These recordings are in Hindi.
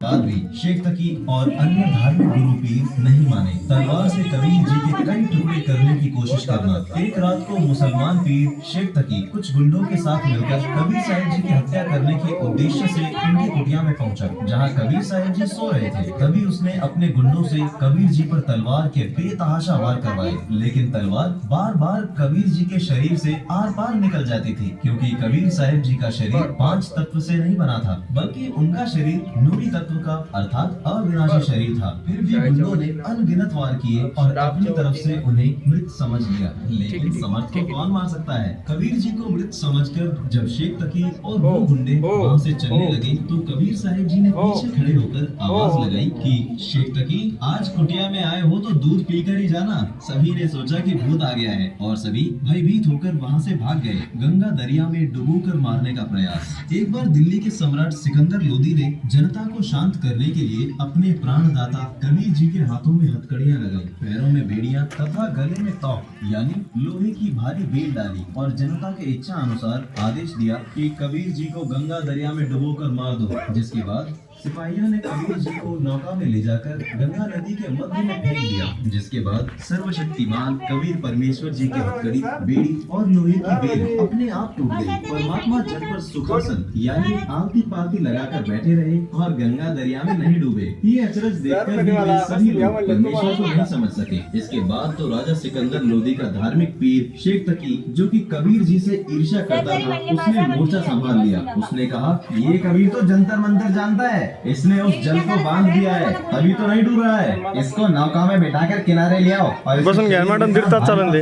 बाद भी शेख तकी और अन्य धार्मिक गुरु पीर नहीं माने। तलवार से कबीर जी के कई टुकड़े करने की कोशिश करना। एक रात को मुसलमान पीर शेख तकी कुछ गुंडों के साथ मिलकर कबीर साहिब जी की हत्या करने के उद्देश्य से उनकी कुटिया में पहुंचा, जहां कबीर साहिब जी सो रहे थे। तभी उसने अपने गुंडों से कबीर जी पर तलवार के बेतहाशा वार करवाए, लेकिन तलवार बार बार कबीर जी के शरीर से आर पार निकल जाती थी, क्योंकि कबीर साहिब जी का शरीर 5 तत्व से नहीं बना था, बल्कि उनका शरीर नूरी तत्व का अर्थात अविनाशी शरीर था। फिर भी गुंडों ने अनगिनत वार किए और अपनी तरफ से उन्हें मृत समझ लिया, लेकिन समर्थ को कौन मार सकता है। कबीर जी को मृत समझकर जब शेख तकी और वो गुंडे वहां से चलने लगे, तो कबीर साहिब जी ने पीछे खड़े होकर आवाज लगाई कि शेख तकी, आज कुटिया में आए हो तो दूध पीकर ही जाना। सभी ने सोचा कि भूत आ गया है और सभी भयभीत होकर वहां से भाग गए। गंगा दरिया में डुबोकर मारने का प्रयास। एक बार दिल्ली के सम्राट सिकंदर लोदी ने जनता को शांत करने के लिए अपने प्राणदाता कबीर जी के हाथों में हथकड़ियां लगाई, पैरों में बेड़ियां तथा गले में तौक यानी लोहे की भारी बेल डाली और जनता के इच्छा अनुसार आदेश दिया कि कबीर जी को गंगा दरिया में डुबोकर मार दो। जिसके बाद सिपाहियों ने कबीर जी को नौका में ले जाकर गंगा नदी के मध्य में फेंक दिया। जिसके बाद सर्वशक्तिमान कबीर परमेश्वर जी की हथकड़ी, बेड़ी और लोहे की बेल अपने आप टूट गई। परमात्मा जल पर सुखासन यानी आलती पालती लगाकर बैठे रहे और गंगा दरिया में नहीं डूबे। ये अचरज देखकर भी वे सभी लोग परमेश्वर को नहीं समझ सके। इसके बाद तो राजा सिकंदर लोदी का धार्मिक पीर शेख तकी, जो कि कबीर जी से ईर्ष्या करता था, उसने मोर्चा संभाल लिया। उसने कहा, ये कबीर तो जंतर मंतर जानता है, इसने उस जल को बांध दिया है, अभी तो नहीं डूब रहा है। इसको नौका में बिठाकर किनारे ले आओ और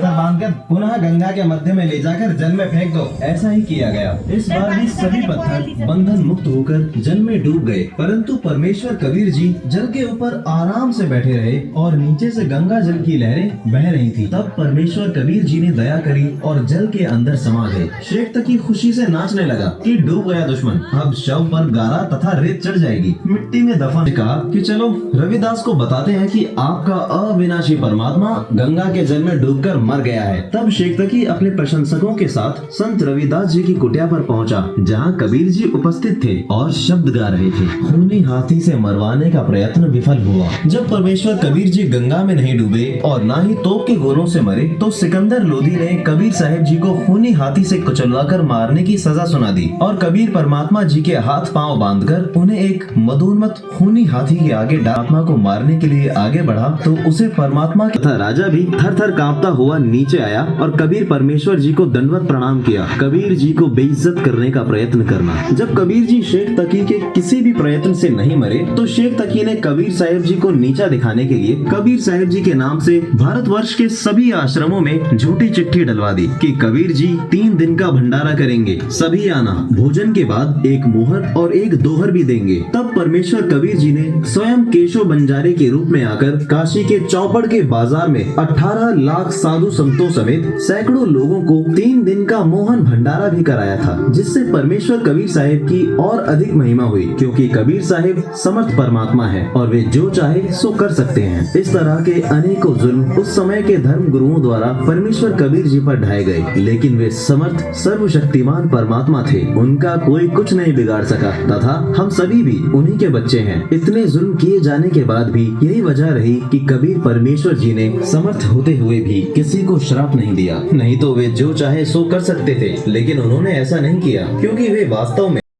बांधकर पुनः गंगा के मध्य में ले जाकर जल में फेंक दो। ऐसा ही किया गया। इस बार भी सभी पत्थर बंधन मुक्त होकर जल में डूब गए, परंतु परमेश्वर कबीर जी जल के ऊपर आराम से बैठे रहे और नीचे से गंगा जल की लहरें बह रही थी। तब परमेश्वर कबीर जी ने दया करी और जल के अंदर समा गए। शेख तकी खुशी से नाचने लगा कि डूब गया दुश्मन, अब शव पर गारा तथा रेत चढ़ जाएगी, मिट्टी में दफन। कहा कि चलो रविदास को बताते हैं कि आपका अविनाशी परमात्मा गंगा के जल में डूबकर मर गया है। तब शेख तकी अपने प्रशंसकों के साथ संत रविदास जी की कुटिया पर पहुंचा, जहां कबीर जी उपस्थित थे और शब्द गा रहे थे। खूनी हाथी से मरवाने का प्रयत्न विफल हुआ। जब परमेश्वर कबीर जी गंगा में नहीं डूबे और न ही तोप के गोलों से मरे, तो सिकंदर लोदी ने कबीर साहिब जी को खूनी हाथी से कुचलवाकर मारने की सजा सुना दी और कबीर परमात्मा जी के हाथ पांव बांधकर उन्हें एक मदोन्मत खूनी हाथी के आगे आत्मा को मारने के लिए आगे बढ़ा। तो उसे परमात्मा तथा राजा भी थर थर कांपता हुआ नीचे आया और कबीर परमेश्वर जी को दंडवत प्रणाम किया। कबीर जी को बेइज्जत करने का प्रयत्न करना। जब कबीर जी शेख तकी के किसी भी प्रयत्न से नहीं मरे, तो शेख तकी ने कबीर साहिब जी को नीचा दिखाने के लिए कबीर साहिब जी के नाम से भारतवर्ष के सभी आश्रमों में झूठी चिट्ठी डलवा दी कि कबीर जी 3 दिन का भंडारा करेंगे, सभी आना, भोजन के बाद एक मोहर और एक दोहर भी देंगे। तब परमेश्वर कबीर जी ने स्वयं केशव बंजारे के रूप में आकर काशी के चौपड़ के बाजार में 18 लाख साधु संतों समेत सैकड़ों लोगों को 3 दिन का मोहन भंडारा भी कराया था, जिससे परमेश्वर कबीर साहिब की और अधिक महिमा हुई, क्योंकि कबीर साहिब समर्थ परमात्मा है और वे जो चाहे सो कर सकते हैं। इस तरह के अनेकों जुल्म उस समय के धर्म गुरुओं द्वारा परमेश्वर कबीर जी पर ढाए गए, लेकिन वे समर्थ सर्वशक्तिमान परमात्मा थे, उनका कोई कुछ नहीं बिगाड़ सका तथा हम सभी भी उन्हीं के बच्चे हैं। इतने जुल्म किए जाने के बाद भी यही वजह रही कि कबीर परमेश्वर जी ने समर्थ होते हुए भी किसी को श्राप नहीं दिया। नहीं तो वे जो चाहे सो कर सकते थे, लेकिन उन्होंने ऐसा नहीं किया, क्योंकि वे वास्तव में